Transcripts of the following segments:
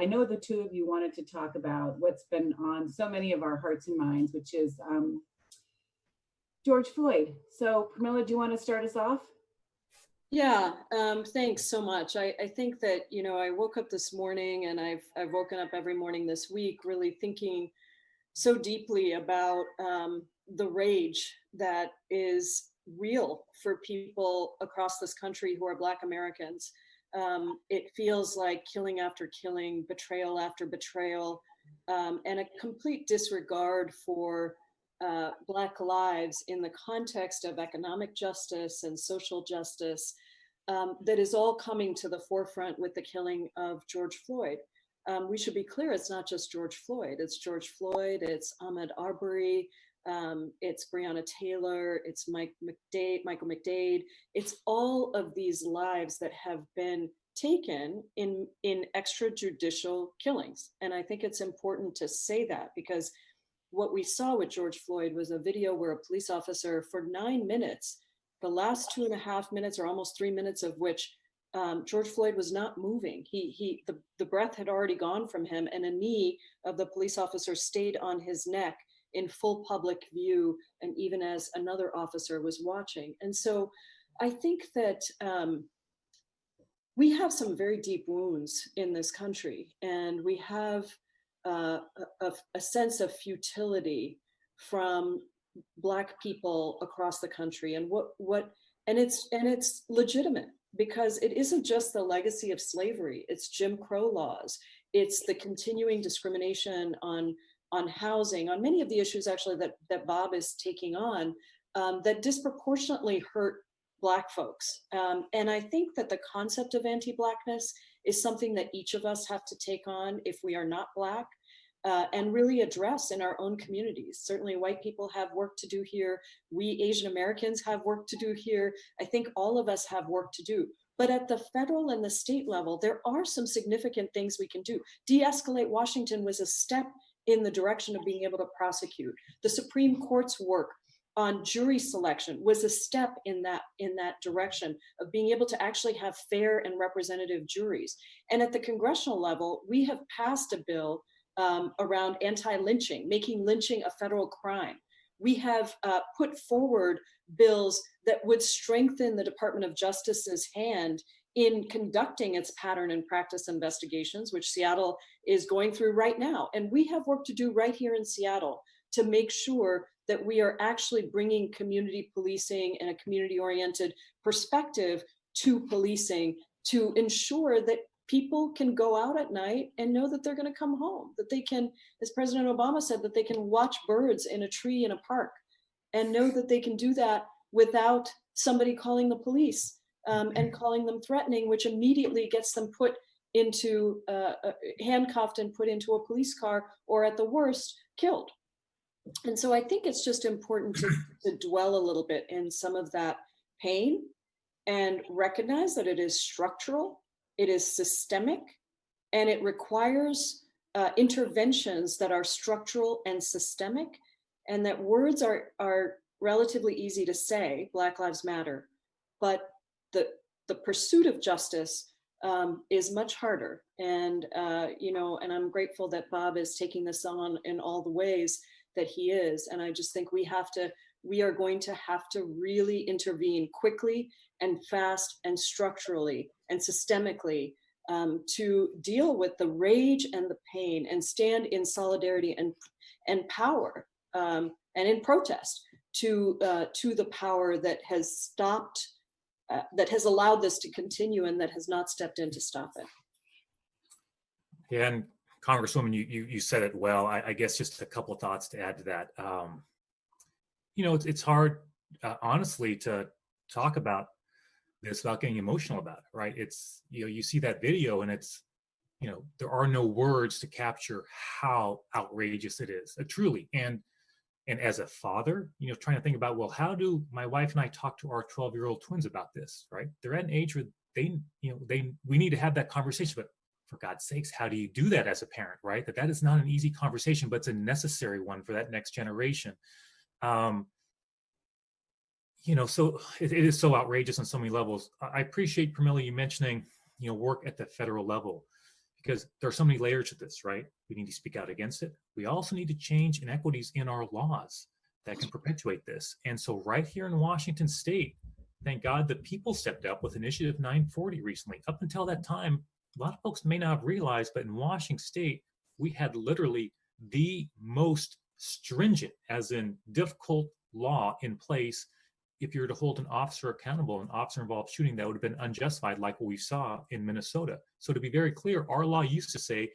I know the two of you wanted to talk about what's been on so many of our hearts and minds, which is George Floyd. So, Pramila, do you want to start us off? Yeah, thanks so much. I think that, I woke up this morning and I've woken up every morning this week really thinking so deeply about the rage that is real for people across this country who are Black Americans. It feels like killing after killing, betrayal after betrayal, and a complete disregard for Black lives in the context of economic justice and social justice that is all coming to the forefront with the killing of George Floyd. We should be clear, it's not just George Floyd. It's George Floyd, it's Ahmaud Arbery, it's Breonna Taylor, it's Michael McDade. It's all of these lives that have been taken in extrajudicial killings. And I think it's important to say that because what we saw with George Floyd was a video where a police officer for 9 minutes, the last 2.5 minutes or almost 3 minutes of which George Floyd was not moving. The breath had already gone from him, and a knee of the police officer stayed on his neck in full public view, and even as another officer was watching. And so I think that we have some very deep wounds in this country, and we have a sense of futility from Black people across the country, and it's legitimate because it isn't just the legacy of slavery. It's Jim Crow laws. It's the continuing discrimination on housing, on many of the issues actually that Bob is taking on that disproportionately hurt Black folks. And I think that the concept of anti-Blackness is something that each of us have to take on if we are not Black. And really address in our own communities. Certainly white people have work to do here. We Asian Americans have work to do here. I think all of us have work to do. But at the federal and the state level, there are some significant things we can do. De-escalate Washington was a step in the direction of being able to prosecute. The Supreme Court's work on jury selection was a step in that direction of being able to actually have fair and representative juries. And at the congressional level, we have passed a bill around anti-lynching, making lynching a federal crime. We have put forward bills that would strengthen the Department of Justice's hand in conducting its pattern and practice investigations, which Seattle is going through right now. And we have work to do right here in Seattle to make sure that we are actually bringing community policing and a community-oriented perspective to policing to ensure that people can go out at night and know that they're going to come home, that they can, as President Obama said, that they can watch birds in a tree in a park and know that they can do that without somebody calling the police and calling them threatening, which immediately gets them put into handcuffed and put into a police car, or at the worst, killed. And so I think it's just important to dwell a little bit in some of that pain and recognize that it is structural. It is systemic, and it requires interventions that are structural and systemic, and that words are relatively easy to say, Black Lives Matter, but the pursuit of justice is much harder. And, and I'm grateful that Bob is taking this on in all the ways that he is. And I just think we are going to have to really intervene quickly and fast and structurally and systemically to deal with the rage and the pain and stand in solidarity and power and in protest to the power that has stopped, that has allowed this to continue and that has not stepped in to stop it. Yeah, and Congresswoman, you said it well. I guess just a couple of thoughts to add to that. It's hard, honestly, to talk about this without getting emotional about it, right? It's, you see that video and it's, there are no words to capture how outrageous it is, truly. And as a father, trying to think about, well, how do my wife and I talk to our 12-year-old twins about this, right? They're at an age where we need to have that conversation, but for God's sakes, how do you do that as a parent, right? That is not an easy conversation, but it's a necessary one for that next generation. So it is so outrageous on so many levels. I appreciate, Pramila, you mentioning, work at the federal level. because there are so many layers to this, right? We need to speak out against it. We also need to change inequities in our laws that can perpetuate this. And so right here in Washington state, thank God the people stepped up with Initiative 940 recently. Up until that time, a lot of folks may not have realized, but in Washington state, we had literally the most stringent, as in difficult law in place. If you were to hold an officer accountable, an officer involved shooting, that would have been unjustified, like what we saw in Minnesota. So to be very clear, our law used to say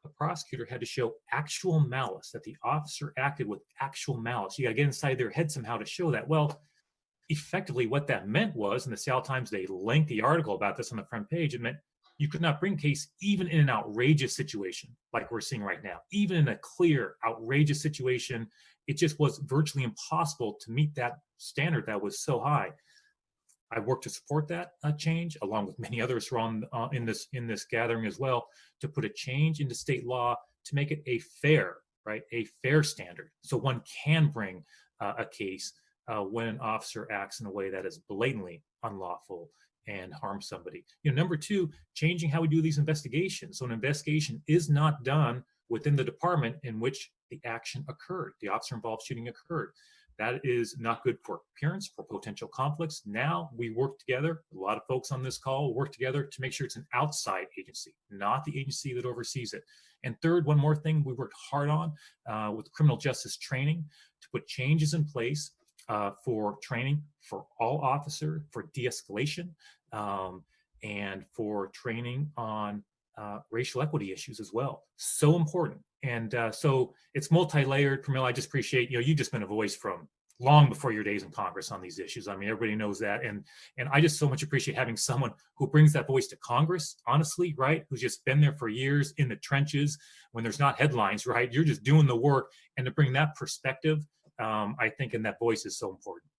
a prosecutor had to show actual malice, that the officer acted with actual malice. You got to get inside their head somehow to show that. Well, effectively what that meant was, in the Seattle Times, they lengthy article about this on the front page, it meant you could not bring case even in an outrageous situation like we're seeing right now. Even in a clear, outrageous situation, it just was virtually impossible to meet that standard that was so high. I worked to support that change, along with many others who are in this gathering as well, to put a change into state law to make it a fair, right, a fair standard, so one can bring a case when an officer acts in a way that is blatantly unlawful and harms somebody. Number two, changing how we do these investigations. So an investigation is not done within the department in which the action occurred, the officer involved shooting occurred. That is not good for appearance, for potential conflicts. Now we work together, a lot of folks on this call work together to make sure it's an outside agency, not the agency that oversees it. And third, one more thing we worked hard on with criminal justice training, to put changes in place for training for all officers, for de-escalation, and for training on racial equity issues as well. So important. And so it's multi-layered. Pramila, I just appreciate, you've just been a voice from long before your days in Congress on these issues. I mean, everybody knows that. And I just so much appreciate having someone who brings that voice to Congress, honestly, right? Who's just been there for years in the trenches when there's not headlines, right? You're just doing the work. And to bring that perspective, I think, and that voice is so important.